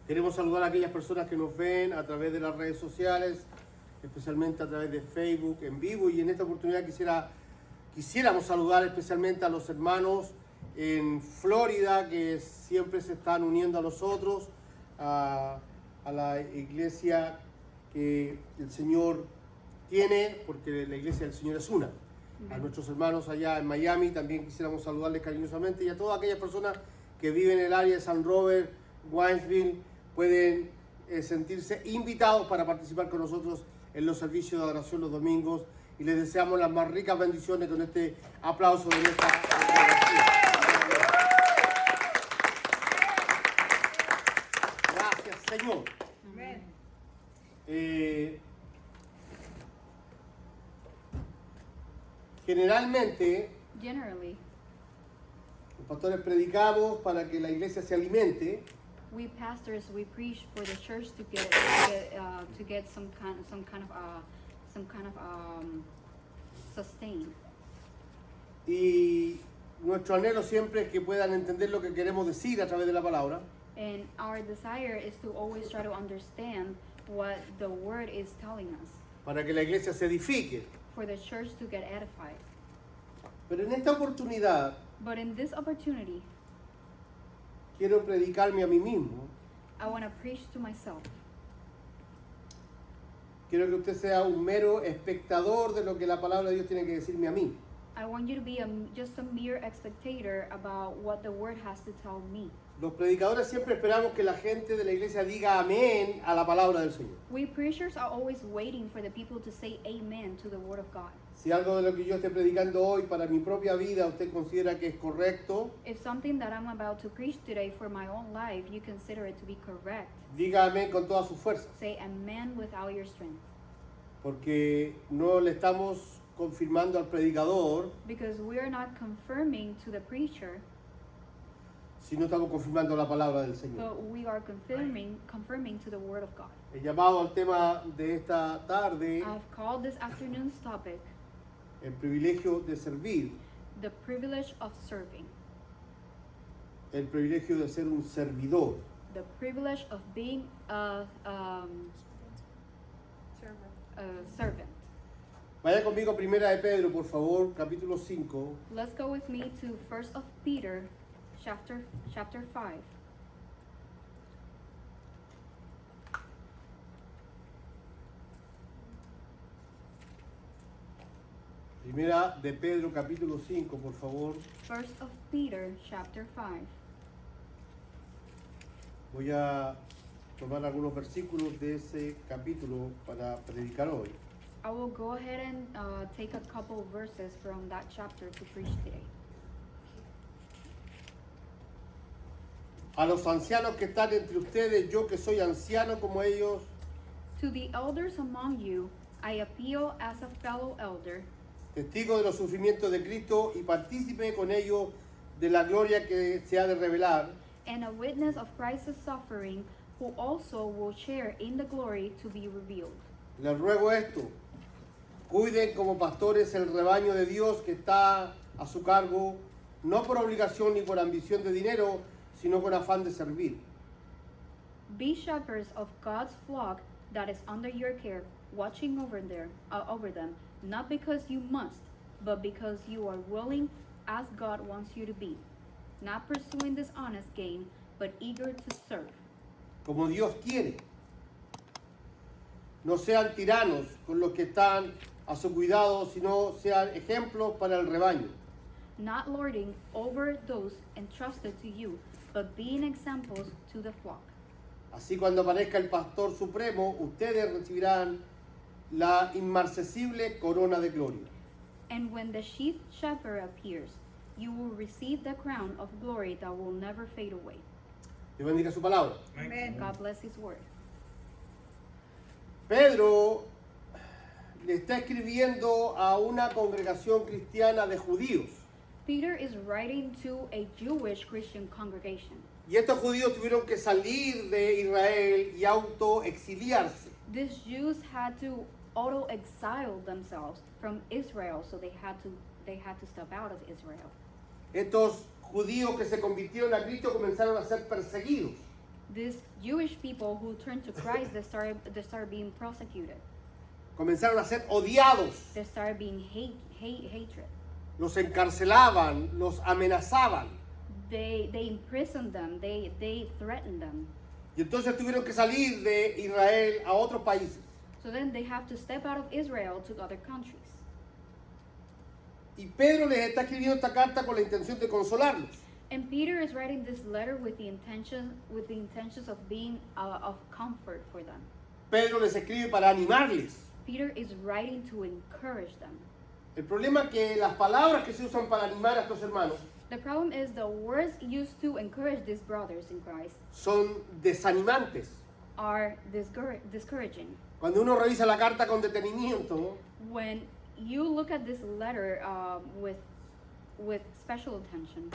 Queremos saludar a aquellas personas que nos ven a través de las redes sociales, especialmente a través de Facebook en vivo, y en esta oportunidad quisiéramos saludar especialmente a los hermanos en Florida que siempre se están uniendo a nosotros, a la iglesia que el Señor tiene, porque la iglesia del Señor es una. A nuestros hermanos allá en Miami también quisiéramos saludarles cariñosamente, y a todas aquellas personas que viven en el área de San Robert, Winesville, pueden sentirse invitados para participar con nosotros en los servicios de adoración los domingos, y les deseamos las más ricas bendiciones con este aplauso de nuestra congregación. Gracias, Señor. Generalmente, los pastores predicamos para que la iglesia se alimente. We pastors, we preach for the church to get some kind of sustain. Y nuestro anhelo siempre es que puedan entender lo que queremos decir a través de la palabra. And our desire is to always try to understand what the word is telling us, Para que la iglesia se edifique. for the church to get edified. Pero en esta oportunidad But in this opportunity, quiero predicarme a mí mismo. I want to preach to myself. Quiero que usted sea un mero espectador de lo que la palabra de Dios tiene que decirme a mí. I want you to be just a mere spectator about what the word has to tell me. Los predicadores siempre esperamos que la gente de la iglesia diga amén a la palabra del Señor. We preachers are always waiting for the people to say amen to the word of God. Si algo de lo que yo esté predicando hoy para mi propia vida usted considera que es correcto, If something that I'm about to preach today for my own life, you consider it to be correct, diga amén con toda su fuerza. say amen with all your strength. Porque no le estamos confirmando al predicador, Because we are not confirming to the preacher, sino estamos confirmando la palabra del Señor. but we are confirming to the word of God. He llamado al tema de esta tarde I've called this afternoon's topic, el privilegio de servir, the privilege of serving, el privilegio de ser un servidor. the privilege of being a servant. Vaya conmigo a Primera de Pedro, por favor, capítulo 5. Let's go with me to 1 of Peter, chapter 5. Primera de Pedro, capítulo 5, por favor. 1 of Peter, chapter 5. Voy a tomar algunos versículos de ese capítulo para predicar hoy. I will go ahead and take a couple verses from that chapter to preach today. A los ancianos que están entre ustedes, yo que soy anciano como ellos, To the elders among you, I appeal as a fellow elder, testigo de los sufrimientos de Cristo y partícipe con ellos de la gloria que se ha de revelar. and a witness of Christ's suffering, who also will share in the glory to be revealed. Les ruego esto: cuiden como pastores el rebaño de Dios que está a su cargo, no por obligación ni por ambición de dinero, sino con afán de servir. Be shepherds of God's flock that is under your care, watching over them, not because you must, but because you are willing, as God wants you to be, not pursuing dishonest gain, but eager to serve. Como Dios quiere. No sean tiranos con los que están a su cuidado, sino sean ejemplos para el rebaño. Not lording over those entrusted to you, but being examples to the flock. Así cuando aparezca el Pastor Supremo, ustedes recibirán la inmarcesible corona de gloria. And when the chief shepherd appears, you will receive the crown of glory that will never fade away. Dios bendiga su palabra. Amen. God bless his word. Pedro le está escribiendo a una congregación cristiana de judíos. Peter is writing to a Jewish Christian congregation. Y estos judíos tuvieron que salir de Israel y autoexiliarse. These Jews had to auto-exile themselves from Israel, so they had to step out of Israel. Estos judíos que se convirtieron a Cristo comenzaron a ser perseguidos. These Jewish people who turned to Christ, they started being persecuted. Comenzaron a ser odiados. They started being hatred. Los encarcelaban, los amenazaban. They imprisoned them. They threatened them. Y entonces tuvieron que salir de Israel a otros países. So then they have to step out of Israel to other countries. Y Pedro les está escribiendo esta carta con la intención de consolarlos. And Peter is writing this letter with the intentions of being of comfort for them. Pedro les escribe para animarles. Peter is writing to encourage them. El problema es que las palabras que se usan para animar a estos hermanos The problem is the words used to encourage these brothers in Christ son desanimantes. are discouraging. Cuando uno revisa la carta con detenimiento, When you look at this letter with special attention,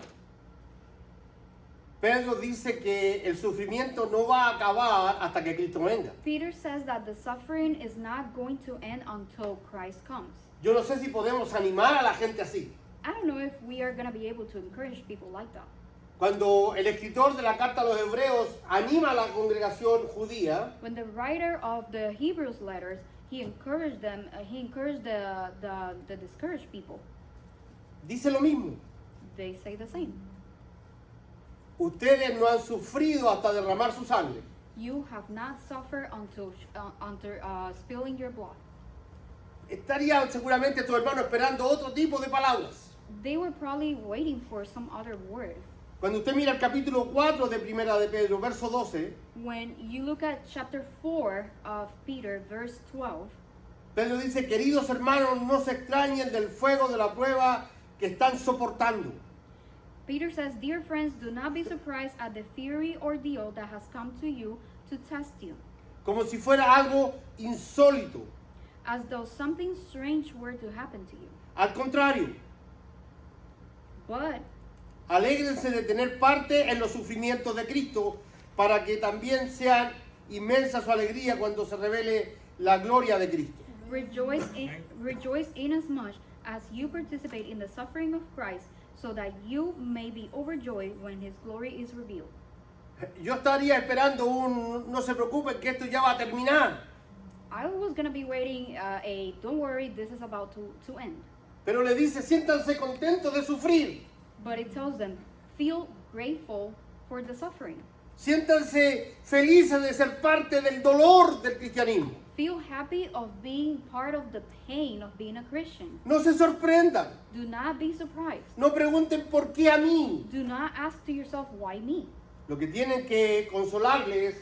Pedro dice que el sufrimiento no va a acabar hasta que Cristo venga. Peter says that the suffering is not going to end until Christ comes. Yo no sé si podemos animar a la gente así. I don't know if we are going to be able to encourage people like that. Cuando el escritor de la carta a los hebreos anima a la congregación judía, When the writer of the Hebrews letters, he encouraged them, he encouraged the discouraged people. dice lo mismo. They say the same. Ustedes no han sufrido hasta derramar su sangre. You have not suffered until spilling your blood. Estarían seguramente tus hermanos esperando otro tipo de palabras. They were probably waiting for some other word. Cuando usted mira el capítulo 4 de Primera de Pedro, verso 12, When you look at chapter 4 of Peter, verse 12, Pedro dice, queridos hermanos, no se extrañen del fuego de la prueba que están soportando. Peter says, "Dear friends, do not be surprised at the fiery ordeal that has come to you to test you, Como si fuera algo insólito. as though something strange were to happen to you. Al contrario, But alégrense de tener parte en los sufrimientos de Cristo para que también sean inmensa su alegría cuando se revele la gloria de Cristo. rejoice inasmuch as you participate in the suffering of Christ, so that you may be overjoyed when his glory is revealed." Yo estaría esperando no se preocupen que esto ya va a terminar. I was going to be waiting don't worry, this is about to end. Pero le dice, siéntanse contentos de sufrir. But it tells them, feel grateful for the suffering. Siéntanse felices de ser parte del dolor del cristianismo. Feel happy of being part of the pain of being a Christian. No se sorprendan. Do not be surprised. No pregunten por qué a mí. Do not ask to yourself, why me? Lo que tienen que consolarles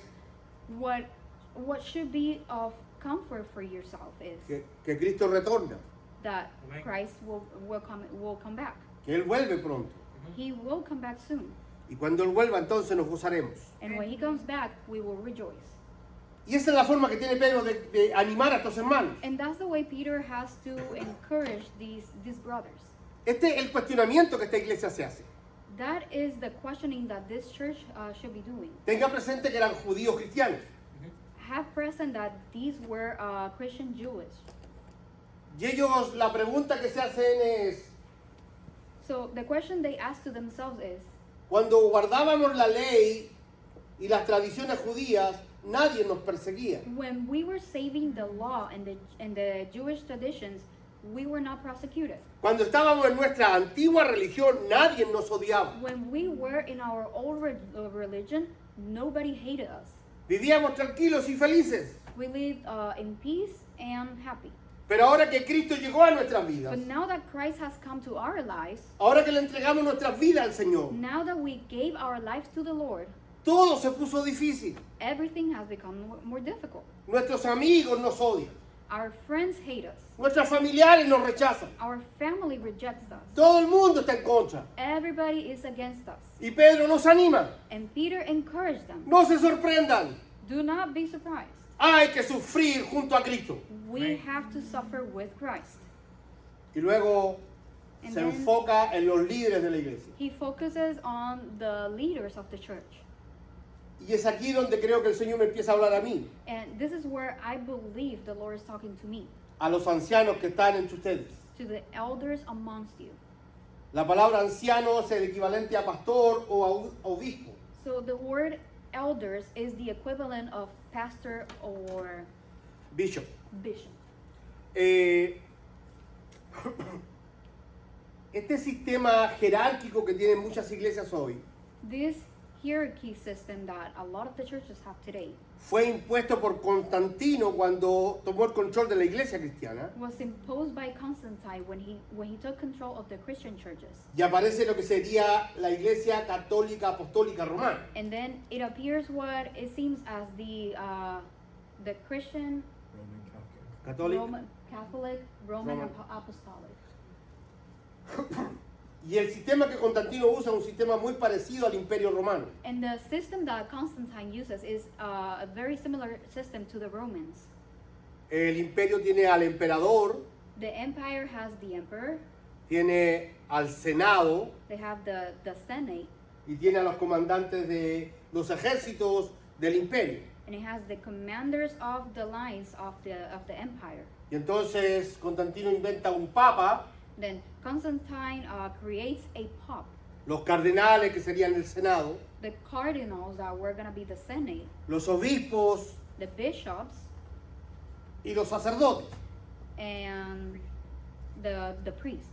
What should be of comfort for yourself is que Cristo retorna, that Amen. Christ will come back. que Él vuelve pronto. He will come back soon. Y cuando Él vuelva, entonces nos gozaremos. And when he comes back, we will rejoice. Y esa es la forma que tiene Pedro de animar a estos hermanos. And that's the way Peter has to encourage these brothers. Este es el cuestionamiento que esta iglesia se hace. That is the questioning that this church should be doing. Tenga presente que eran judíos cristianos. Have present that these were Christian Jewish. Y ellos, la pregunta que se hacen es, So the question they ask to themselves is, cuando guardábamos la ley y las tradiciones judías, nadie nos perseguía. when we were saving the law and the Jewish traditions, we were not prosecuted. Cuando estábamos en nuestra antigua religión, nadie nos odiaba. When we were in our old religion, nobody hated us. Vivíamos tranquilos y felices. We lived in peace and happy. Pero ahora que Cristo llegó a nuestras vidas, But now that Christ has come to our lives, ahora que le entregamos nuestras vidas al Señor, now that we gave our lives to the Lord, todo se puso difícil. everything has become more difficult. Nuestros amigos nos odian. Our friends hate us. Nuestros familiares nos rechazan. Our family rejects us. Todo el mundo está en contra. Everybody is against us. Y Pedro nos anima. And Peter encouraged them. No se sorprendan. Do not be surprised. Hay que sufrir junto a Cristo. We have to suffer with Christ. Y luego And se then- enfoca en los líderes de la iglesia. He focuses on the leaders of the church. Y es aquí donde creo que el Señor me empieza a hablar a mí, And this is where I believe the Lord is talking to me, a los ancianos que están entre ustedes. to the elders amongst you. La palabra anciano es el equivalente a pastor o a obispo. So the word elders is the equivalent of pastor or bishop. bishop. Eh, este sistema jerárquico que tienen muchas iglesias hoy This hierarchy system that a lot of the churches have today fue impuesto por Constantino cuando tomó el control de la iglesia cristiana was imposed by Constantine when he took control of the Christian churches. y aparece lo que sería la iglesia católica apostólica romana. And then it appears what it seems as the Christian Católica. Catholic Roman Roman. Apostolic. Y el sistema que Constantino usa es un sistema muy parecido al imperio romano. And the system that Constantine uses is a very similar system to the Romans. El imperio tiene al emperador, The empire has the emperor, tiene al senado they have the Senate, y tiene a los comandantes de los ejércitos del imperio. and it has the commanders of the lines of the empire. Y entonces Constantino inventa un papa, Then Constantine creates a pope, los cardenales que serían el senado, the cardinals that were going to be the Senate, los obispos the bishops, y los sacerdotes. and the priests.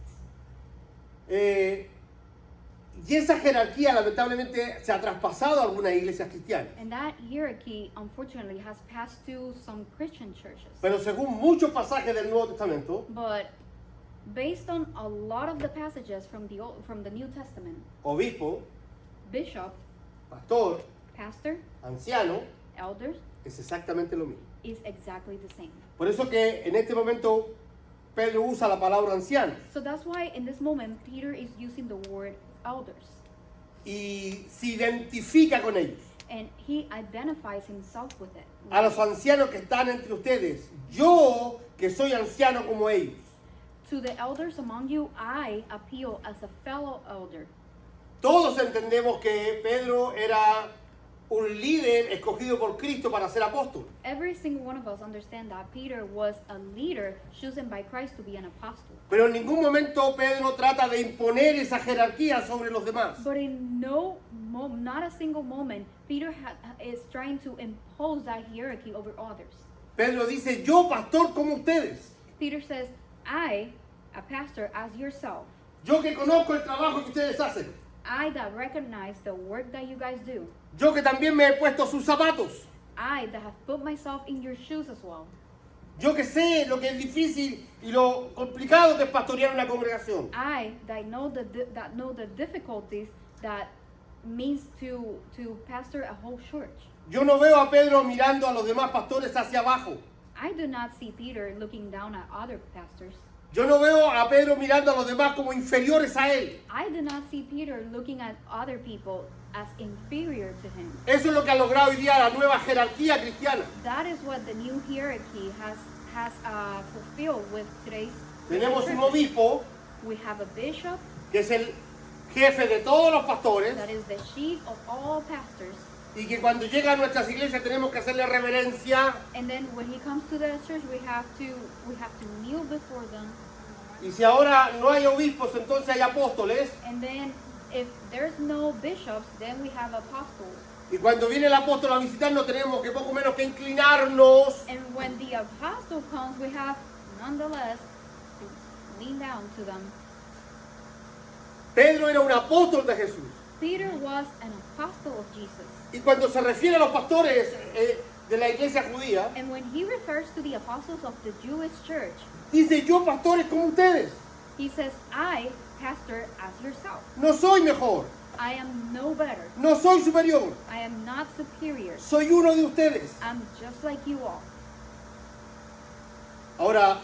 Y esa jerarquía lamentablemente se ha traspasado a algunas iglesias cristianas. And that hierarchy, unfortunately, has passed to some Christian churches. Pero según muchos pasajes del Nuevo Testamento, But based on a lot of the passages from the New Testament, obispo, bishop, pastor, pastor, anciano, elders es exactamente lo mismo. is exactly the same. Por eso que en este momento Pedro usa la palabra anciano So that's why in this moment Peter is using the word elders, y se identifica con ellos. and he identifies himself with it. A los ancianos que están entre ustedes, yo que soy anciano como ellos. To the elders among you, I appeal as a fellow elder. Todos entendemos que Pedro era un líder escogido por Cristo para ser apóstol. Every single one of us understand that Peter was a leader chosen by Christ to be an apostle. Pero en ningún momento Pedro trata de imponer esa jerarquía sobre los demás. But in not a single moment, Peter is trying to impose that hierarchy over others. Pedro dice, yo pastor como ustedes. Peter says, I, a pastor, as yourself, Yo que conozco el trabajo que ustedes hacen. I that recognize the work that you guys do, Yo que también me he puesto sus zapatos. I that have put myself in your shoes as well, Yo que sé lo que es difícil y lo complicado que es pastorear una congregación. I that know the difficulties that means to pastor a whole church. Yo no veo a Pedro mirando a los demás pastores hacia abajo. I do not see Peter looking down at other pastors. Yo no veo a Pedro mirando a los demás como inferiores a él. I do not see Peter looking at other people as inferior to him. Eso es lo que ha logrado hoy día la nueva jerarquía cristiana. That is what the new hierarchy has fulfilled with today's Tenemos un churches. obispo We have a bishop que es el jefe de todos los pastores that is the chief of all pastors, y que cuando llega a nuestras iglesias tenemos que hacerle reverencia and then when he comes to the church, we have to kneel before them, y si ahora no hay obispos entonces hay apóstoles and then if there's no bishops, then we have apostles. y cuando viene el apóstol a visitarnos tenemos que poco menos que inclinarnos And when the apostle comes, we have nonetheless to lean down to them. Pedro era un apóstol de Jesús Peter was an apostle of Jesus. y cuando se refiere a los pastores de la iglesia judía And when he refers to the apostles of the Jewish church, dice yo pastores como ustedes, he says, I, pastor, as yourself. no soy mejor, I am no better. no soy superior, I am not superior. soy uno de ustedes. I'm just like you all. Ahora,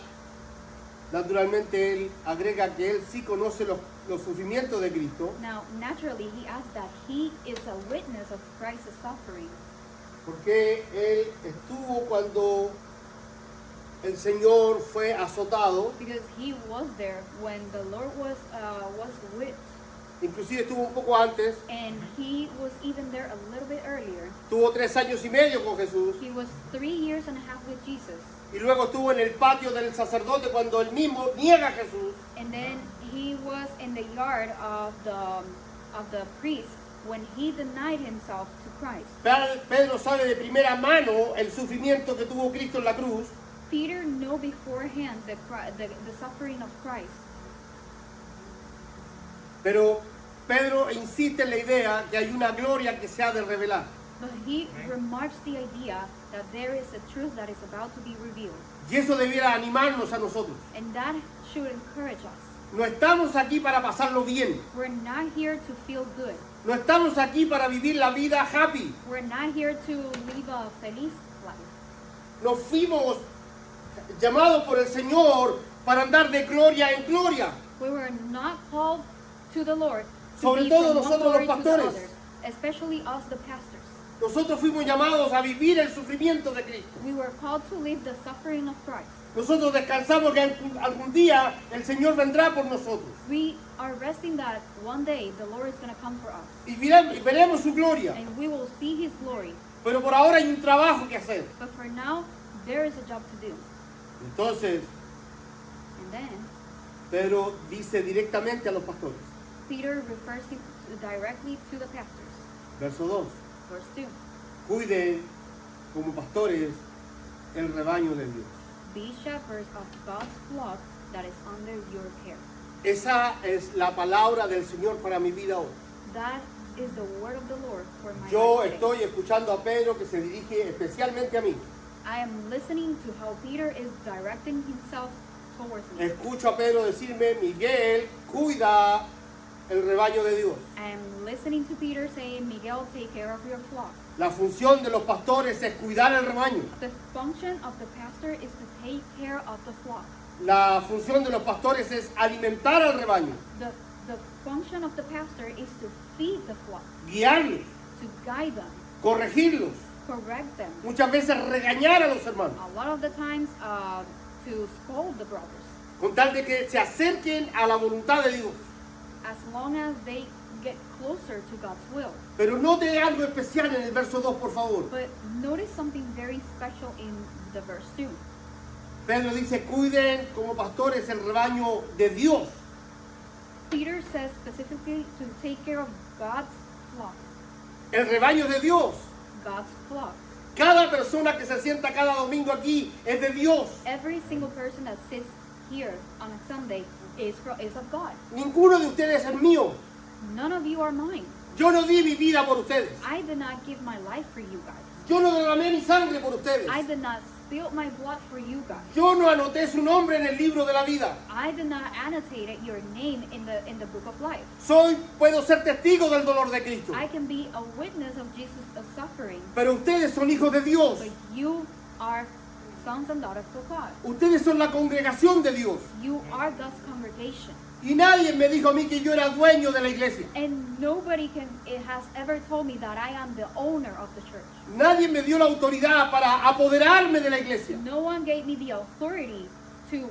naturalmente él agrega que él sí conoce los sufrimientos de Cristo, Now, naturally, he adds that he is a witness of Christ's suffering porque él estuvo cuando el Señor fue azotado, because he was there when the Lord was whipped, inclusive estuvo un poco antes, and he was even there a little bit earlier. tuvo 3 años y medio con Jesús, He was 3 years and a half with Jesus, y luego estuvo en el patio del sacerdote cuando él mismo niega a Jesús, and then he was in the yard of the priest when he denied himself to Christ. Pedro sabe de primera mano el sufrimiento que tuvo Cristo en la cruz. Peter knew beforehand the suffering of Christ. Pero Pedro insiste en la idea que hay una gloria que se ha de revelar. But he remarks the idea that there is a truth that is about to be revealed. Y eso debiera animarnos a nosotros. And that should encourage us. No estamos aquí para pasarlo bien. We're not here to feel good. No estamos aquí para vivir la vida happy. We're not here to live a feliz life. Nos fuimos llamados por el Señor para andar de gloria en gloria. We were not called to the Lord to Sobre be todo from one nosotros los glory to the pastores. other, especially us the pastors. Nosotros fuimos llamados a vivir el sufrimiento de Cristo. We were called to live the suffering of Christ. Nosotros descansamos que algún día el Señor vendrá por nosotros. We are resting that one day the Lord is going to come for us. Y veremos su gloria. And we will see His glory. Pero por ahora hay un trabajo que hacer. But for now, there is a job to do. Entonces, And then, Pedro dice directamente a los pastores. Peter refers directly to the pastors. Verso 2. Verse 2. Cuiden como pastores el rebaño de Dios. Be shepherds of God's flock that is under your care. Esa es la palabra del Señor para mi vida hoy. That is the word of the Lord for my Yo life today. estoy escuchando a Pedro que se dirige especialmente a mí. I am listening to how Peter is directing himself towards me. Escucho a Pedro decirme, Miguel, cuida el rebaño de Dios. I am listening to Peter saying, Miguel, take care of your flock. La función de los pastores es cuidar el rebaño. The function of the pastor is to take care of the flock. La función de los pastores es alimentar al rebaño, The function of the pastor is to feed the flock, guiarlos, to guide them, corregirlos, correct them. muchas veces regañar a los hermanos, A lot of the times, to scold the brothers, con tal de que se acerquen a la voluntad de Dios. as long as they get closer to God's will. Pero note algo especial en el verso 2, por favor. But notice something very special in the verse 2. Pedro dice, cuiden como pastores el rebaño de Dios. Peter says specifically to take care of God's flock. El rebaño de Dios. God's flock. Cada persona que se sienta cada domingo aquí es de Dios. Every single person that sits here on a Sunday is of God. Ninguno de ustedes es mío. None of you are mine. Yo no di mi vida por ustedes. I did not give my life for you guys. Yo no derramé mi sangre por ustedes. I did not spill my blood for you guys. Yo no anoté su nombre en el libro de la vida. I did not annotate your name in the book of life. Puedo ser testigo del dolor de Cristo. I can be a witness of Jesus' suffering, Pero ustedes son hijos de Dios. but you are sons and daughters of God. Ustedes son la congregación de Dios. You are God's congregation. Y nadie me dijo a mí que yo era dueño de la iglesia. And nobody has ever told me that I am the owner of the church. Nadie me dio la autoridad para apoderarme de la iglesia. No one gave me the authority to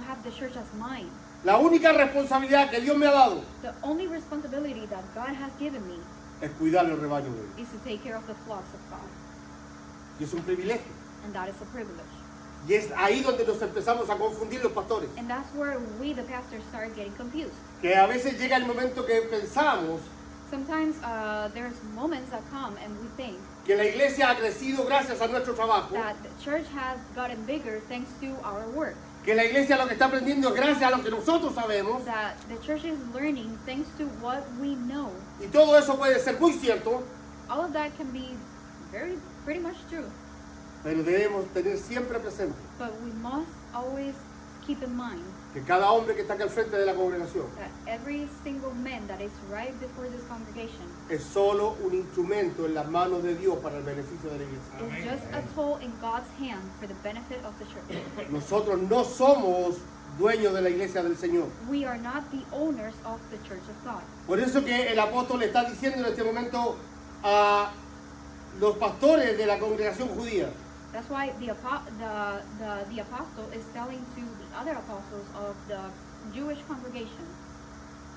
have the church as mine. La única responsabilidad que Dios me ha dado The only responsibility that God has given me es cuidar el rebaño de Dios. is to take care of the flocks of God. Y es un privilegio. And that is a privilege. Y es ahí donde nos empezamos a confundir los pastores. And that's where we, the pastors, start getting confused. Que a veces llega el momento que pensamos Sometimes there's moments that come and we think que la iglesia ha crecido gracias a nuestro trabajo. that the church has gotten bigger thanks to our work. Que la iglesia lo que está aprendiendo es gracias a lo que nosotros sabemos. That the church is learning thanks to what we know. Y todo eso puede ser muy cierto. All of that can be pretty much true. Pero debemos tener siempre presente But we must always keep in mind que cada hombre que está aquí al frente de la congregación that every single man that is right before this congregation es solo un instrumento en las manos de Dios para el beneficio de la iglesia. is just a tool in God's hand for the benefit of the church. Nosotros no somos dueños de la iglesia del Señor. We are not the owners of the church of God. Por eso que el apóstol le está diciendo en este momento a los pastores de la congregación judía: That's why the apostle is telling to the other apostles of the Jewish congregation,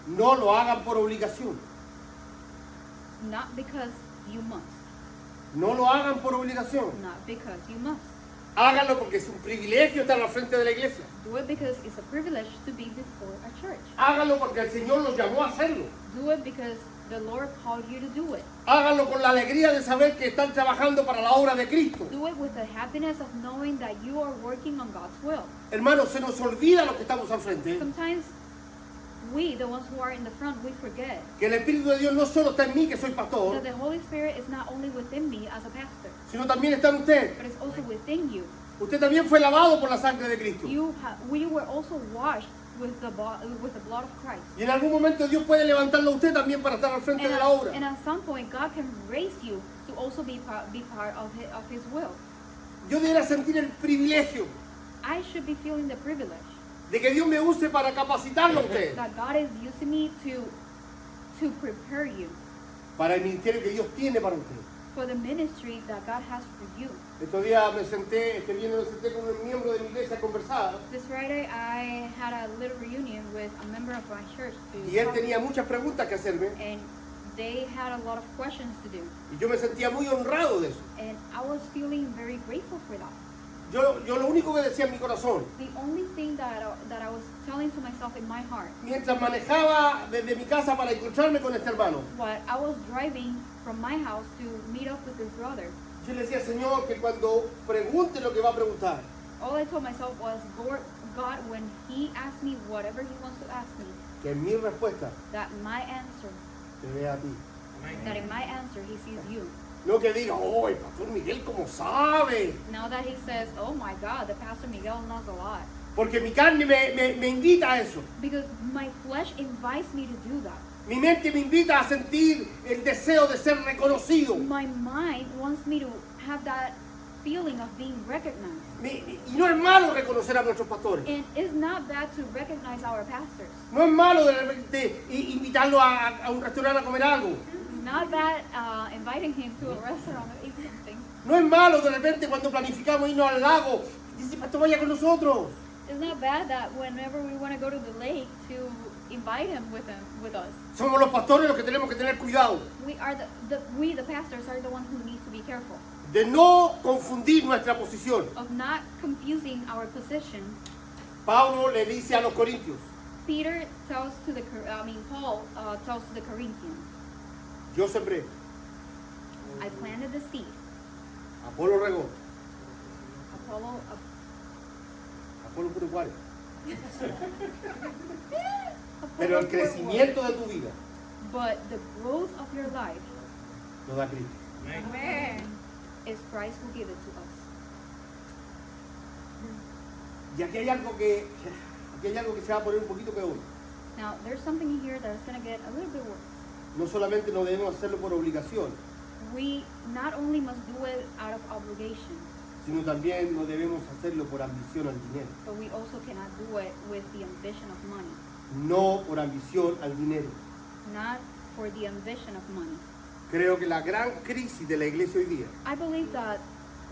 no lo hagan por obligación. not because you must, No lo hagan por obligación. not because you must. Háganlo porque es un privilegio estar al frente de la iglesia. Do it because it's a privilege to be before a church. Háganlo porque el Señor los llamó a hacerlo. Do it because The Lord called you to do it. Háganlo con la alegría de saber que están trabajando para la obra de Cristo. Do it with the happiness of knowing that you are working on God's will. Hermanos, se nos olvida lo que estamos al frente. Sometimes we, the ones who are in the front, we forget Que el Espíritu de Dios no solo está en mí, que soy pastor, that the Holy Spirit is not only within me as a pastor, sino también está en usted. but it's also within you. Usted también fue lavado por la sangre de Cristo. We were also washed with the blood of Christ. Y en algún momento Dios puede levantarlo a usted también para estar al frente de la obra. And at some point, God can raise you to also be part of His will. Yo debería sentir el privilegio I should be feeling the privilege de que Dios me use para capacitarlo a usted, that God is using me to prepare you para el ministerio que Dios tiene para usted. for the ministry that God has for you. Estos días este viernes me senté con un miembro de mi iglesia a conversar This Friday, I had a little reunion with a member of my church y él talk, tenía muchas preguntas que hacerme and they had a lot of questions to do. y yo me sentía muy honrado de eso. And I was feeling very grateful for that. Yo lo único que decía en mi corazón, The only thing that I was telling to myself in my heart, mientras manejaba desde mi casa para encontrarme con este hermano, while I was driving from my house to meet up with this brother, yo le decía, Señor, que cuando pregunte lo que va a preguntar, all I told myself was, God, when He asks me whatever He wants to ask me, que en mi respuesta that my answer, te vea a ti. that in my answer He sees you. No que diga, oh, el pastor Miguel, ¿cómo sabe? Now that he says, oh my God, the Pastor Miguel knows a lot. Porque mi carne me invita a eso. Because my flesh invites me to do that. Mi mente me invita a sentir el deseo de ser reconocido. My mind wants me to have that feeling of being recognized. Y no es malo reconocer a nuestros pastores. And it's not bad to recognize our pastors. No es malo de repente invitarlo a un restaurante a comer algo. It's not bad inviting him to a restaurant to eat something. No es malo de repente cuando planificamos irnos al lago, dice, pastor, vaya con nosotros. It's not bad that whenever we want to go to the lake to invite him with us. Somos los pastores los que tenemos que tener cuidado We are the pastors are the ones who need to be careful de no confundir nuestra posición. of not confusing our position. Pablo le dice a los corintios, Peter tells to Paul tells to the Corinthians, yo sembré, I planted the seed. Apolo regó, Apollo Apolo puro cuare. Pero el crecimiento de tu vida But the growth of your life lo da Cristo. is Christ who gave it to us. Y aquí hay algo que se va a poner un poquito peor. Now, there's something in here that's going to get a little bit worse. No solamente no debemos hacerlo por obligación, We not only must do it out of obligation, sino también no debemos hacerlo por ambición al dinero. but we also cannot do it with the ambition of money. No por ambición al dinero. Not for the ambition of money. Creo que la gran crisis de la iglesia hoy día, I believe that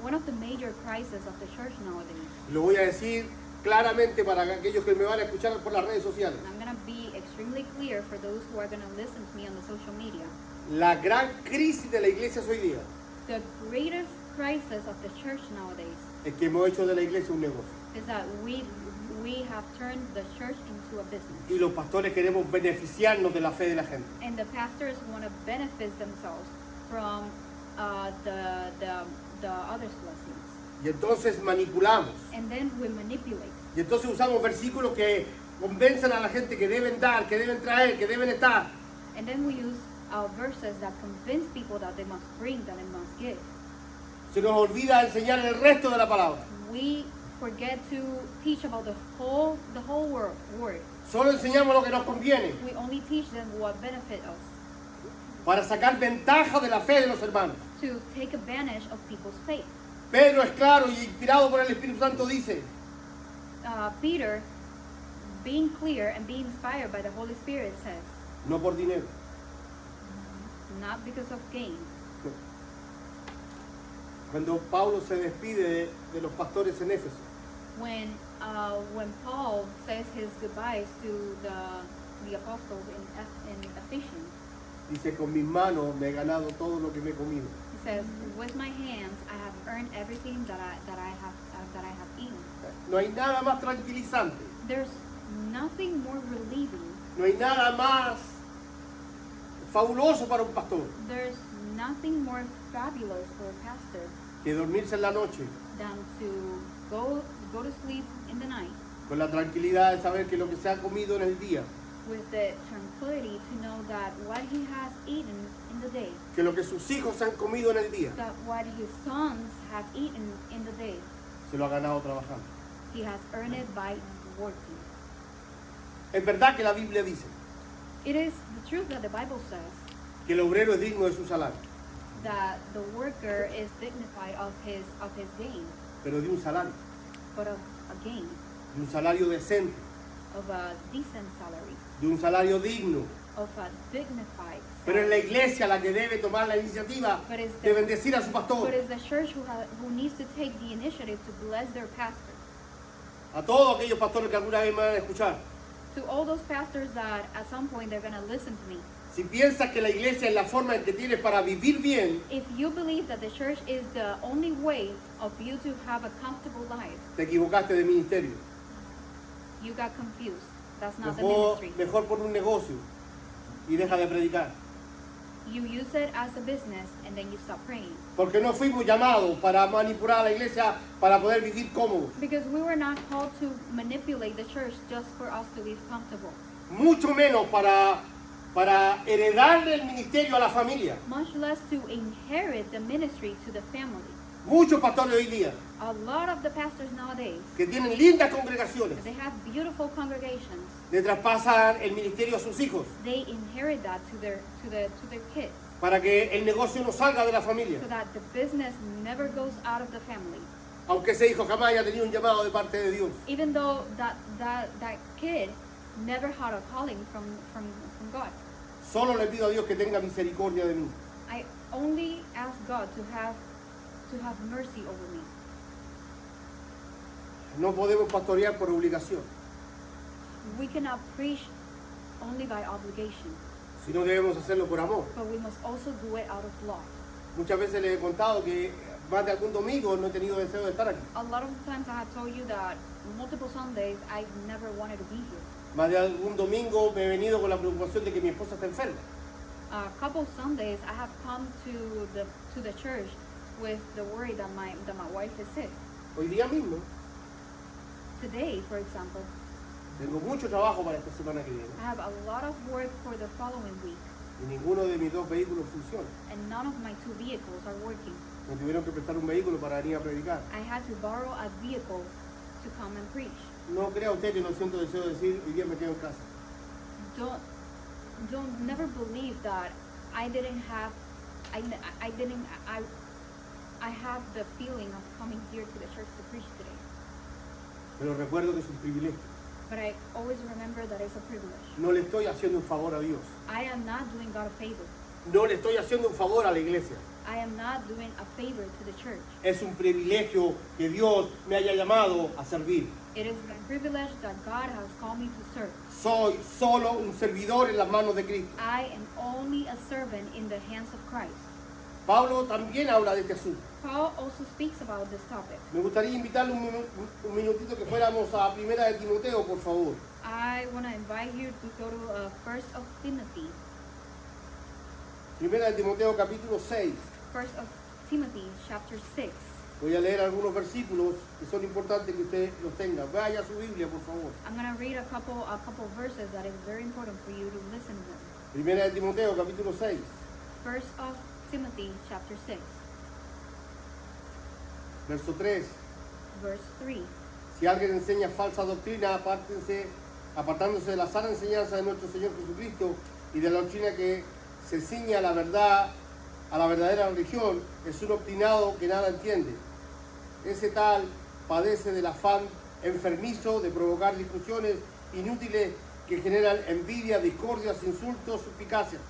one of the major crises of the church nowadays, lo voy a decir claramente para aquellos que me van a escuchar por las redes sociales, and I'm going to be extremely clear for those who are going to listen to me on the social media, la gran crisis de la iglesia hoy día the greatest crisis of the church nowadays es que hemos hecho de la iglesia un negocio. is that we have turned the church into a business. Y los pastores queremos beneficiarnos de la fe de la gente. And the pastors want to benefit themselves from the others' blessings. Y entonces manipulamos. And then we manipulate. Y entonces usamos versículos que convencen a la gente que deben dar, que deben traer, que deben estar. And then we use verses that convince people that they must bring, that they must give. Se nos olvida enseñar el resto de la palabra. We forget to teach about the whole word. Solo enseñamos lo que nos conviene We only teach them what benefit us, para sacar ventaja de la fe de los hermanos. to take advantage of people's faith. Pedro es claro y inspirado por el Espíritu Santo dice, Peter, being clear and being inspired by the Holy Spirit, says, no por dinero. not because of gain. Cuando Pablo se despide de los pastores en Éfeso, When Paul says his goodbyes to the apostles in Ephesians, dice, con mis manos me he ganado todo lo que me he comido. he says, "With my hands I have earned everything that I have eaten." No hay nada más tranquilizante, There's nothing more relieving. no hay nada más fabuloso para un pastor There's nothing more fabulous for a pastor que dormirse en la noche than to go to sleep in the night con la tranquilidad de saber que lo que se ha comido en el día, with the tranquility to know that what he has eaten in the day, que lo que sus hijos se han comido en el día, that what his sons have eaten in the day, se lo ha ganado trabajando. he has earned it by working. Es verdad que la Biblia dice It is the truth that the Bible says que el obrero es digno de su salario, that the worker is dignified of his gain, pero de un salario, but of a gain, de un salario decente, of a decent salary, de un salario digno. of a dignified Pero es la salary. iglesia la que debe tomar la iniciativa But it's de the, bendecir a su pastor. but it's the church who needs to take the initiative to bless their pastor. A todos aquellos pastores que alguna vez me van a escuchar. To all those pastors that at some point they're going to listen to me. Si piensas que la iglesia es la forma en que tienes para vivir bien, If you believe that the church is the only way of you to have a comfortable life, te equivocaste de ministerio. you got confused. That's not the Mejor, ministry. mejor pon un negocio y deja de predicar. You use it as a business and then you stop praying. Porque no fuimos llamados para manipular a la iglesia para poder vivir cómodos. Because we were not called to manipulate the church just for us to live comfortable. Mucho menos para heredarle el ministerio a la familia. Much less to inherit the ministry to the family. Muchos pastores hoy día A lot of the pastors nowadays, que tienen lindas congregaciones they have beautiful congregations. le traspasan el ministerio a sus hijos They inherit that to their kids, para que el negocio no salga de la familia. so that the business never goes out of the family. Aunque ese hijo jamás haya tenido un llamado de parte de Dios. Even though that kid never had a calling from God. Solo le pido a Dios que tenga misericordia de mí. I only ask God to have mercy over me. No podemos pastorear por obligación, We cannot preach only by obligation, sino debemos hacerlo por amor. but we must also do it out of love. Muchas veces les he contado que más de algún domingo no he tenido deseo de estar aquí. A lot of times I have told you that multiple Sundays I never wanted to be here. Más de algún domingo me he venido con la preocupación de que mi esposa está enferma. A couple Sundays I have come to the church with the worry that my wife is sick. Hoy día mismo Today, for example, tengo mucho trabajo para esta semana que viene I have a lot of work for the following week, y ninguno de mis dos vehículos funciona. and none of my two vehicles are working. Me tuvieron que prestar un vehículo para venir a predicar. I had to borrow a vehicle to come and preach. No crea usted que no siento deseo de decir, hoy día me quedo en casa. Don't never believe that I have the feeling of coming here to the church to preach today. Pero recuerdo que es un privilegio. But I always remember that it's a privilege. No le estoy haciendo un favor a Dios. I am not doing God a favor. No le estoy haciendo un favor a la iglesia. I am not doing a favor to the church. Es un privilegio que Dios me haya llamado a servir. It is a privilege that God has called me to serve. Soy solo un servidor en las manos de Cristo. I am only a servant in the hands of Christ. Pablo también habla de este asunto. Paul also speaks about this topic. Me gustaría invitarle un minutito que fuéramos a Primera de Timoteo, por favor. I want to invite you to go to 1st of Timothy. Primera de Timoteo capítulo 6. 1st of Timothy, chapter 6. Voy a leer algunos versículos que son importantes que usted los tenga. Vaya a su Biblia, por favor. I'm going to read a couple verses that is very important for you to listen to. Primera de Timoteo capítulo 6. 1st of Timothy, chapter 6, Verso 3. verse 3. Si alguien enseña falsa doctrina, apartándose de la sana enseñanza de nuestro Señor Jesucristo y de la doctrina que se ciñe a la verdad, a la verdadera religión, es un obstinado que nada entiende. Ese tal padece del afán enfermizo de provocar discusiones inútiles que generan envidia, discordias, insultos, suspicacias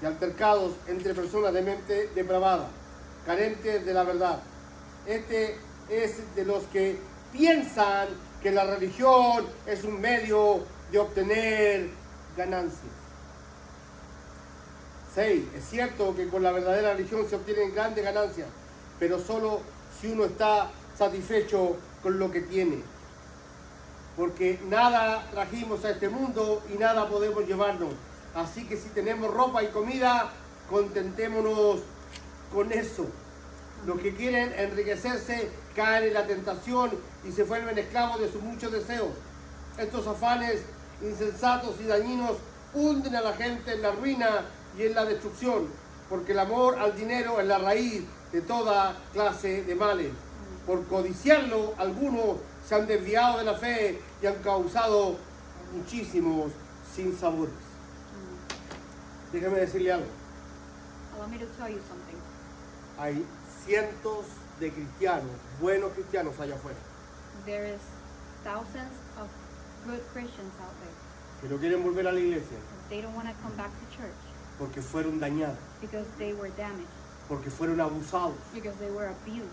y altercados entre personas de mente depravada, carentes de la verdad. Este es de los que piensan que la religión es un medio de obtener ganancias. 6. Es cierto que con la verdadera religión se obtienen grandes ganancias, pero solo si uno está satisfecho con lo que tiene. Porque nada trajimos a este mundo y nada podemos llevarnos. Así que si tenemos ropa y comida, contentémonos con eso. Los que quieren enriquecerse caen en la tentación y se vuelven esclavos de sus muchos deseos. Estos afanes insensatos y dañinos hunden a la gente en la ruina y en la destrucción, porque el amor al dinero es la raíz de toda clase de males. Por codiciarlo, algunos se han desviado de la fe y han causado muchísimos sinsabores. Déjame decirle algo. Allow me to tell you something. Hay cientos de cristianos, buenos cristianos allá afuera, There is thousands of good Christians out there. que no quieren volver a la iglesia They don't want to come back to church porque fueron dañados, because they were damaged, porque fueron abusados, because they were abused,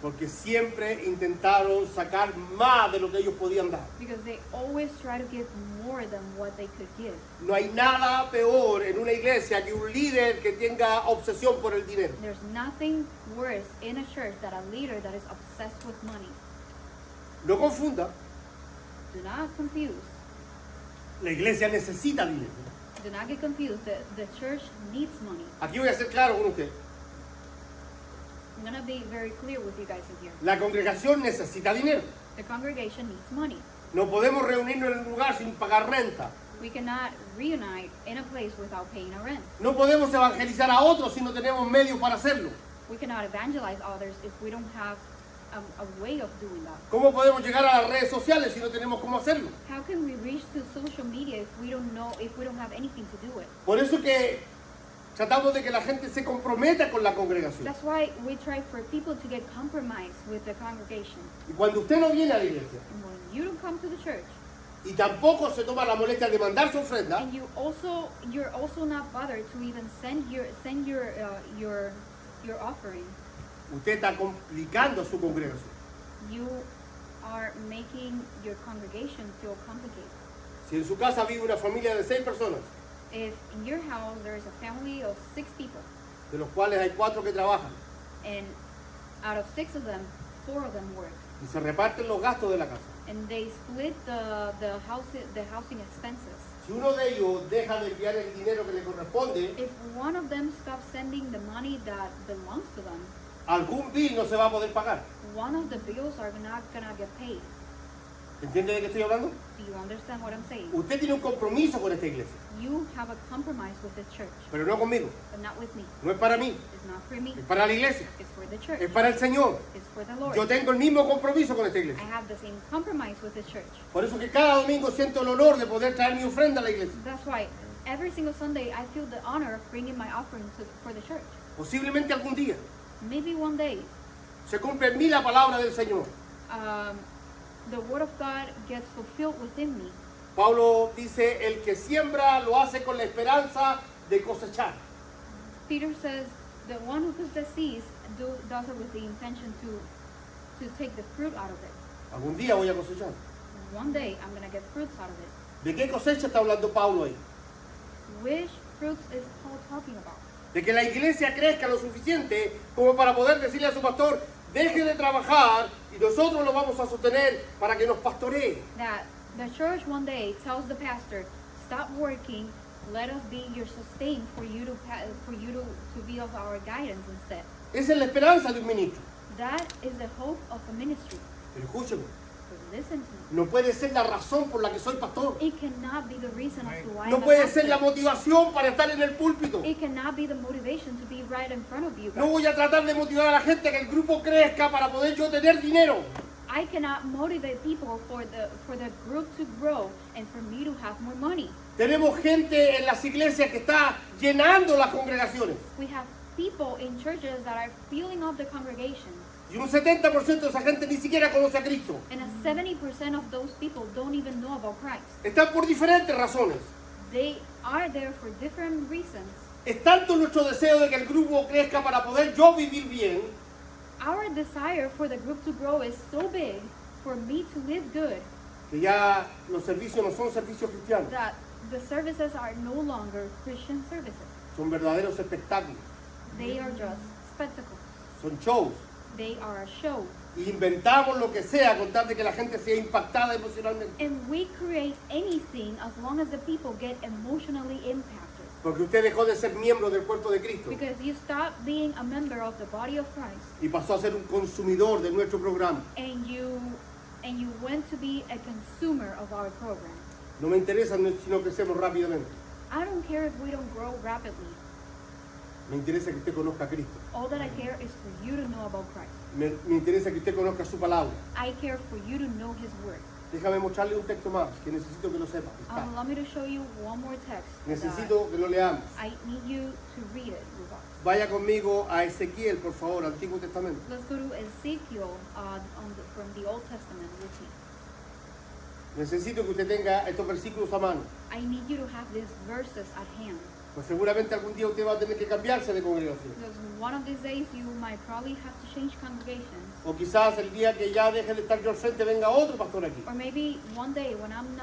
porque siempre intentaron sacar más de lo que ellos podían dar. because they always try to give more than what they could give. No hay nada peor en una iglesia que un líder que tenga obsesión por el dinero. There's nothing worse in a church than a leader that is obsessed with money. No confunda, Do not confuse. la iglesia necesita dinero. Do not get confused. The church needs money. Aquí voy a ser claro con usted. I'm going to be very clear with you guys in here. La congregación necesita dinero. The congregation needs money. No podemos reunirnos en un lugar sin pagar renta. We cannot reunite in a place without paying a rent. No podemos evangelizar a otros si no tenemos medios para hacerlo. We cannot evangelize others if we don't have a way of doing that. ¿Cómo podemos llegar a las redes sociales si no tenemos cómo hacerlo? How can we reach to social media if we don't have anything to do it? Por eso que tratamos de que la gente se comprometa con la congregación. That's why we try for people to get compromised with the congregation. Y cuando usted no viene a la iglesia And when you don't come to the church, y tampoco se toma la molestia de mandar su ofrenda, and you're also not bothered to even send your offering, usted está complicando su congregación. you are making your congregation feel complicated. Si en su casa vive una familia de 6 personas, If in your house there is a family of 6 people, de los cuales hay 4 que trabajan, and out of 6 of them, 4 of them work, y se reparten los gastos de la casa, and they split the housing expenses. si uno de ellos deja de enviar el dinero que le corresponde, If one of them stops sending the money that belongs to them, algún bill no se va a poder pagar. one of the bills are not gonna get paid. ¿Entiende de qué estoy hablando? Do you understand what I'm saying? Usted tiene un compromiso con esta iglesia, You have a compromise with the church, pero no conmigo. but not with me. No es para mí, It's not for me. es para la iglesia, It's for the church. es para el Señor. It's for the Lord. Yo tengo el mismo compromiso con esta I iglesia. have the same compromise with the church. Por eso que cada domingo siento el honor de poder traer mi ofrenda a la iglesia. That's why every single Sunday I feel the honor of bringing my offering for the church. Posiblemente algún día Maybe one day se cumple en mí la palabra del Señor. the word of God gets fulfilled within me. Pablo dice, el que siembra lo hace con la esperanza de cosechar. Peter says the one who puts the seeds does it with the intention to take the fruit out of it. Algún día voy a cosechar. One day I'm going to get fruits out of it. ¿De qué cosecha está hablando Pablo ahí? Which fruits is Paul talking about? De que la iglesia crezca lo suficiente como para poder decirle a su pastor, deje de trabajar y nosotros lo vamos a sostener para que nos pastoree. That the church one day tells the pastor, stop working, let us be your sustain for you to be of our guidance instead. Esa es la esperanza de un ministro. That is the hope of a ministry. Pero escúcheme, But listen to me. no puede ser la razón por la que soy pastor. It cannot be the reason as to why No I'm a puede ser pastor. la motivación para estar en el púlpito. It cannot be the motivation to be right in front of you. No voy a tratar de motivar a la gente a que el grupo crezca para poder yo tener dinero. I cannot motivate people for the group to grow and for me to have more money. Tenemos gente en las iglesias que está llenando las congregaciones. We have people in churches that are filling up the congregation, Y un 70% de esa gente ni siquiera conoce a Cristo. and 70% of those people don't even know about Christ. Están por diferentes razones. They are there for different reasons. Es tanto nuestro deseo de que el grupo crezca para poder yo vivir bien, Our desire for the group to grow is so big for me to live good que ya los servicios no son servicios cristianos, that the services are no longer Christian services. son verdaderos espectáculos, They are just spectacles. son shows. They are a show. Inventamos lo que sea con tal de que la gente sea impactada emocionalmente. And we create anything as long as the people get emotionally impacted. Porque usted dejó de ser miembro del cuerpo de Cristo Because you stop being a member of the body of Christ y pasó a ser un consumidor de nuestro programa. and you went to be a consumer of our program. No me interesa si no crecemos rápidamente. I don't care if we don't grow rapidly. Me interesa que usted conozca a Cristo. All that I care is for you to know about Christ. Me interesa que usted conozca su palabra. I care for you to know His Word. Déjame mostrarle un texto más que necesito que lo sepa. Está. Allow me to show you one more text. Necesito que lo leamos. I need you to read it with us. Vaya conmigo a Ezequiel, por favor, Antiguo Testamento. Let's go to Ezekiel from the Old Testament with me. Necesito que usted tenga estos versículos a mano. I need you to have these verses at hand. Pues seguramente algún día usted va a tener que cambiarse de congregación. Because one of these days you might probably have to change congregations. O quizás el día que ya deje de estar yo al frente venga otro pastor aquí. Or maybe one day when I'm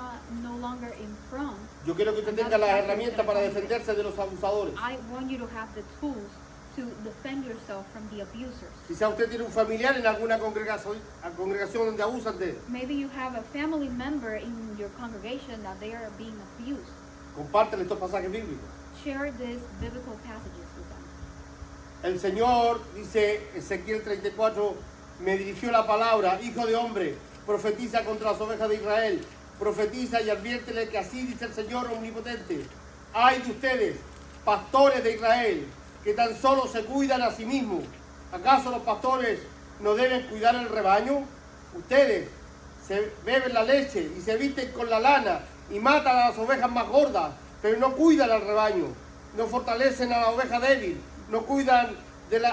no longer in front, Yo quiero que usted tenga las herramientas para defenderse de los abusadores. I want you to have the tools to defend yourself from the abusers. Quizás usted tiene un familiar en alguna congregación donde abusan de él. Maybe you have a family member in your congregation that they are being abused. Compártele estos pasajes bíblicos. Share these biblical passages with them. El Señor, dice Ezequiel 34, me dirigió la palabra: hijo de hombre, profetiza contra las ovejas de Israel. Profetiza y adviértele que así dice el Señor omnipotente: ay de ustedes, pastores de Israel, que tan solo se cuidan a sí mismos. ¿Acaso los pastores no deben cuidar el rebaño? Ustedes se beben la leche y se visten con la lana y matan a las ovejas más gordas, pero no cuidan al rebaño, no fortalecen a la oveja débil, no cuidan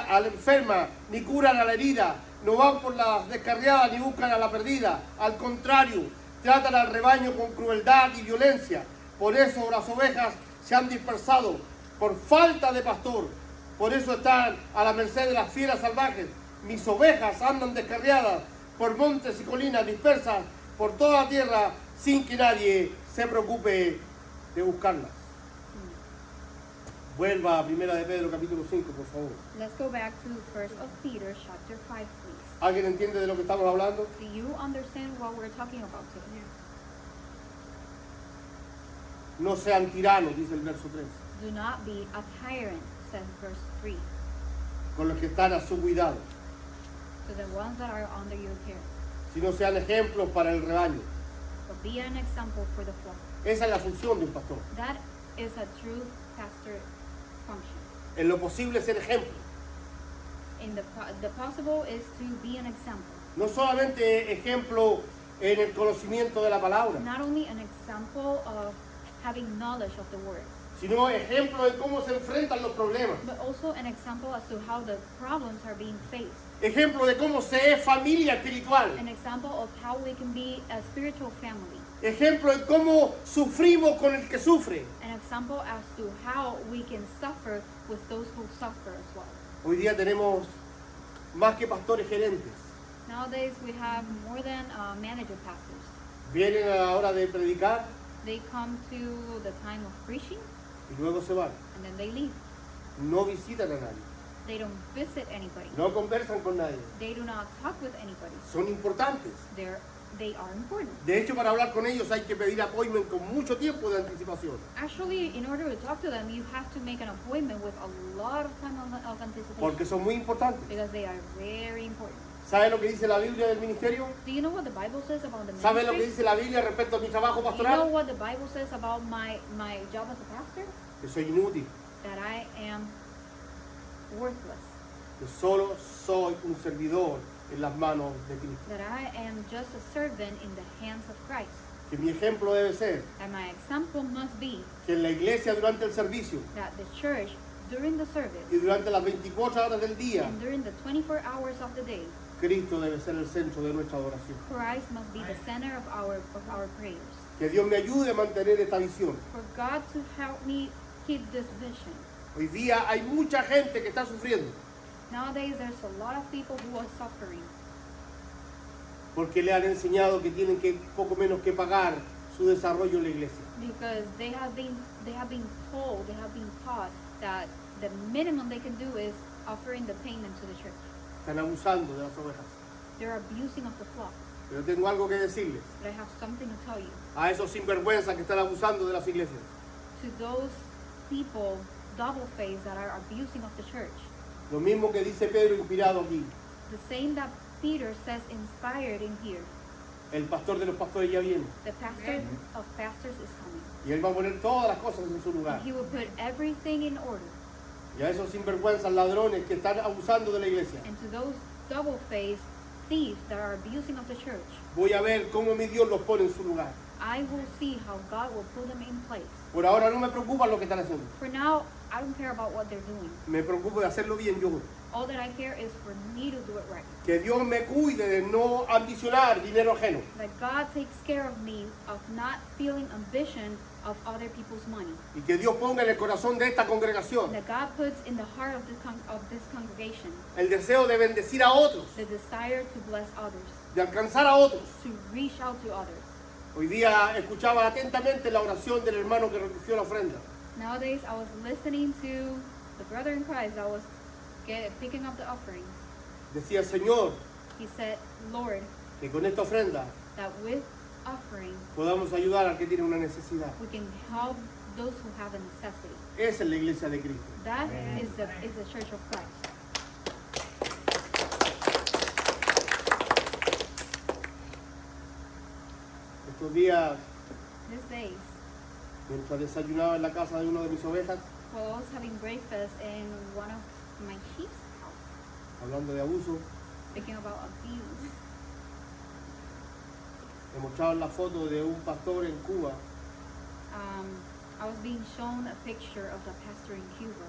a la enferma, ni curan a la herida, no van por las descarriadas ni buscan a la perdida. Al contrario, tratan al rebaño con crueldad y violencia. Por eso las ovejas se han dispersado por falta de pastor. Por eso están a la merced de las fieras salvajes. Mis ovejas andan descarriadas por montes y colinas, dispersas por toda la tierra, sin que nadie se preocupe de buscarlas. Vuelva a 1 de Pedro capítulo 5, por favor. Let's go back to 1 Peter chapter 5, please. ¿Alguien entiende de lo que estamos hablando? Do you understand what we're talking about today? No sean tiranos, dice el verso 3, Do not be a tyrant, says verse 3, con los que están a su cuidado, to the ones that are under your care. sino sean ejemplos para el rebaño. But be an example for the flock. Esa es la función de un pastor. That is a true pastor function. En lo posible ser ejemplo. The possible is to be an example. No solamente ejemplo en el conocimiento de la palabra, Not only an example of having knowledge of the word, sino ejemplo en cómo se enfrentan los problemas. but also an example as to how the problems are being faced. Ejemplo de cómo se es familia espiritual. An example of how we can be a spiritual family. Ejemplo en cómo sufrimos con el que sufre. An example as to how we can suffer with those who suffer as well. Hoy día tenemos más que pastores gerentes. Nowadays we have more than manager pastors. Vienen a la hora de predicar They come to the time of preaching y luego se van. and then they leave. No visitan a nadie. They don't visit anybody. No conversan con nadie. They do not talk with anybody. Son importantes. They are important. De hecho, para hablar con ellos hay que pedir appointment con mucho tiempo de anticipación. Actually, in order to talk to them, you have to make an appointment with a lot of time of anticipation. Porque son muy importantes. Because they are very important. ¿Sabe lo que dice la Biblia del ministerio? Do you know what the Bible says about the ¿Sabe lo que ministry? dice la Biblia respecto a mi trabajo Do you know pastoral? what the Bible says about my job as a pastor? Que soy inútil. That I am worthless. Que solo soy un servidor en las manos de Cristo. That I am just a servant in the hands of Christ. Que mi ejemplo debe ser And my example must be que en la iglesia durante el servicio that the church, during the service, y durante las 24 horas del día, and during the 24 hours of the day, Cristo debe ser el centro de nuestra adoración. Christ must be the center of our prayers. Que Dios me ayude a mantener esta visión. For God to help me keep this vision. Hoy día hay mucha gente que está sufriendo Nowadays, there's a lot of people who are suffering porque le han enseñado que tienen que poco menos que pagar su desarrollo en la iglesia. because they have been told, they have been taught that the minimum they can do is offering the payment to the church. Están abusando de las ovejas. They're abusing of the flock. Pero tengo algo que decirles. But I have something to tell you. A esos sinvergüenzas que están abusando de las iglesias. To those people, double-faced, that are abusing of the church. Lo mismo que dice Pedro inspirado aquí. The same that Peter says inspired in here. El pastor de los pastores ya viene. The pastor of pastors is coming. Y él va a poner todas las cosas en su lugar. And he will put everything in order. Y a esos sinvergüenzas ladrones que están abusando de la iglesia. And to those double-faced thieves that are abusing of the church, Voy a ver cómo mi Dios los pone en su lugar. I will see how God will put them in place. Por ahora no me preocupa lo que están haciendo. For now, I don't care about what they're doing. Me preocupo de hacerlo bien yo. All that I care is for me to do it right. Que Dios me cuide de no ambicionar dinero ajeno. That God takes care of me of not feeling ambition of other people's money. Y que Dios ponga en el corazón de esta congregación That God puts in the heart of this congregation el deseo de bendecir a otros, the desire to bless others, de alcanzar a otros. to reach out to others. Hoy día escuchaba atentamente la oración del hermano que recogió la ofrenda. Nowadays, I was listening to the brother in Christ that was picking up the offerings. Decía, Señor, He said, Lord, que con esta ofrenda that with offering, podamos ayudar al que tiene una necesidad. we can help those who have a necessity. Esa es la iglesia de Cristo. That is the church of Christ. Estos días, These days, mientras desayunaba en la casa de una de mis ovejas, while I was having breakfast in one of my sheep's house, hablando de abuso, speaking about abuse, me mostraban la foto de un pastor en Cuba I was being shown a picture of the pastor in Cuba.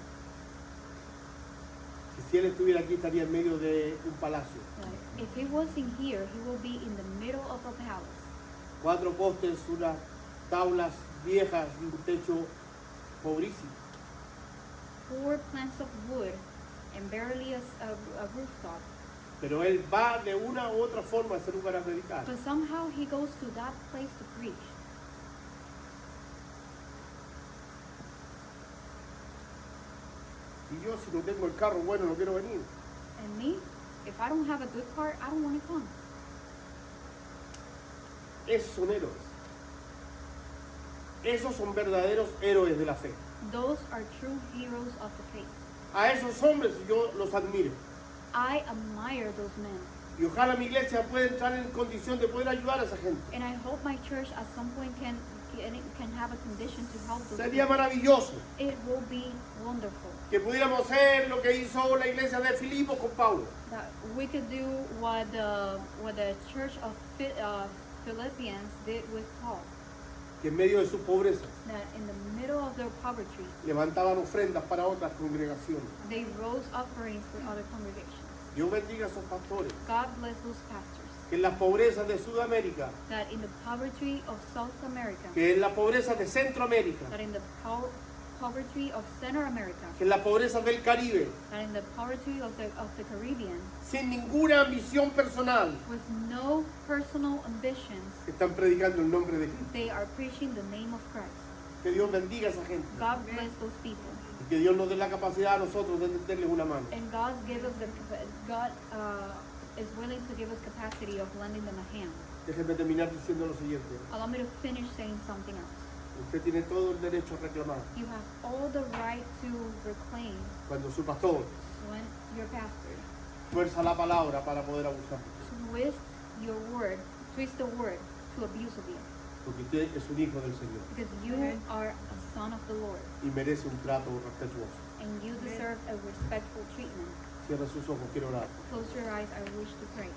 que si él estuviera aquí estaría en medio de un palacio. Like, if he wasn't here, he will be in the middle of a palace. 4 postes, unas tablas viejas y un techo pobrísimo. 4 planks of wood and barely a rooftop. Pero él va de una u otra forma a ese lugar a predicar. But somehow he goes to that place to preach. Y yo, si no tengo el carro bueno, no quiero venir. And me, if I don't have a good car, I don't want to come. Esos son héroes. Esos son verdaderos héroes de la fe. Those are true heroes of the faith. A esos hombres yo los admiro. I admire those men. Y ojalá mi iglesia pueda entrar en condición de poder ayudar a esa gente. And I hope my church at some point can have a condition to help those Sería people. maravilloso It will be wonderful que pudiéramos hacer lo que hizo la iglesia de Filipos con Pablo. that we could do what the church of Philippians did with Paul. Que en medio de sus pobrezas That in the middle of their poverty, levantaban ofrendas para otras congregaciones. they rose offerings for other congregations. Dios bendiga a esos pastores. God bless those pastors. Que en las pobrezas de Sudamérica, That in the poverty of South America, que en las pobrezas de Centroamérica, that in the poverty of Central America, que en las pobrezas del Caribe, that in the poverty of the Caribbean, sin ninguna ambición personal, with no personal ambitions, están predicando el nombre de Cristo. they are preaching the name of Christ. Que Dios bendiga a esa gente. God bless those people. Y que Dios nos dé la capacidad a nosotros de tenderles una mano. And God is willing to give us capacity of lending them a hand. Déjenme terminar diciendo lo siguiente. Allow me to finish saying something else. Usted tiene todo el derecho a reclamar. You have all the right to reclaim Cuando su pastor when your pastor fuerza la palabra para poder abusar. twist the word to abuse of you. Porque usted es un hijo del Señor Because you are a son of the Lord y merece un trato respetuoso. and you deserve a respectful treatment. Cierra sus ojos, quiero orar. Close your eyes, I wish to pray.